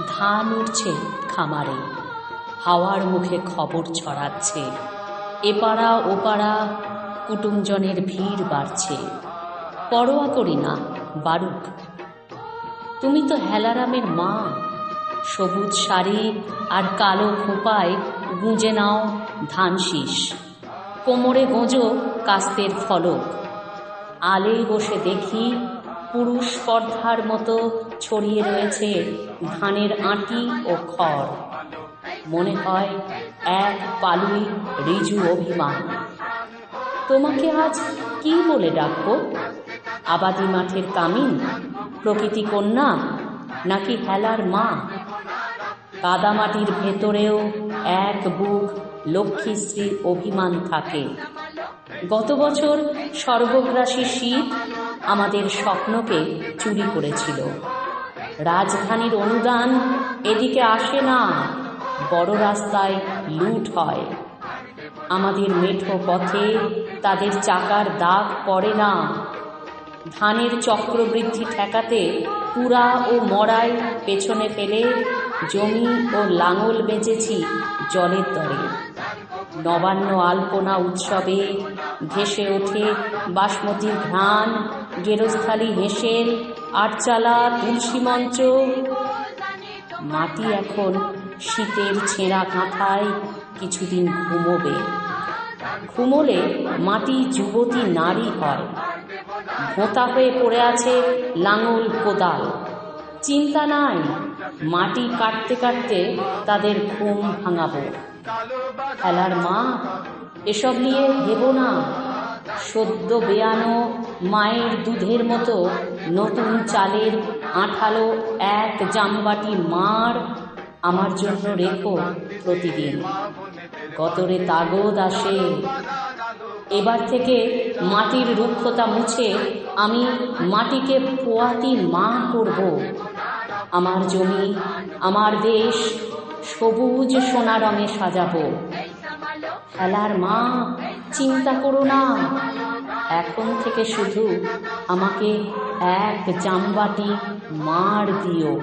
ধান উঠছে খামারে, হাওয়ার মুখে খবর ছড়াচ্ছে। এপাড়া ওপাড়া কুটুমজনের ভিড় বাড়ছে। পরোয়া করি না, বারুক। তুমি তো হেলারামের মা। সবুজ শাড়ি আর কালো খোঁপায় গুঁজে নাও ধান শীষ, কোমরে গোঁজো কাস্তের ফলক। আলে বসে দেখি পুরুষ স্পর্ধার মতো ছড়িয়ে রয়েছে ধানের আঁটি ও খড়। মনে হয় এক পালুই ঋজু অভিমান। তোমাকে আজ কি বলে ডাকবো? আবাদি মাঠের কামিন, প্রকৃতি কন্যা, নাকি হেলার মা? কাদামাটির ভেতরেও এক বুক লক্ষ্মীশ্রী অভিমান থাকে। গত বছর সর্বগ্রাসী শীত আমাদের স্বপ্নকে চুরি করেছিল। রাজধানীর অনুদান এদিকে আসে না, বড় রাস্তায় লুট হয়। আমাদের মেঠো পথে তাদের চাকার দাগ পড়ে না। ধানের চক্রবৃদ্ধি ঠেকাতে পুরা ও মড়াই পেছনে ফেলে জমি ও লাঙল বেচেছি জলের দরে। নবান্ন আলপনা উৎসবে ভেসে ওঠে বাসমতির ঘ্রাণ, গেরস্থালি হেঁসেল, আটচালা, তুলসী মঞ্চ। মাটি এখন শীতের ছেঁড়া কাঁথায় কিছুদিন ঘুমোবে। ঘুমোলে মাটি যুবতী নারী হয়। ভোঁতা হয়ে পড়ে আছে লাঙল কোদাল। চিন্তা নাই, মাটি কাটতে কাটতে তাদের ঘুম ভাঙাবো। হেলার মা, এসব নিয়ে ভেবো না। সদ্য বেয়ানো মায়ের দুধের মতো নতুন চালের আঁঠালো এক জামবাটি মাড় আমার জন্য রেখো প্রতিদিন। গতরে তাগদ আসে। এবার থেকে মাটির রুক্ষতা মুছে আমি মাটিকে পোয়াতি মা করব। আমার জমি, আমার দেশ সবুজ সোনা রঙে সাজাবো। হেলার মা, চিন্তা করো না। এখন থেকে শুধু আমাকে এক জামবাটি মাড় দিও।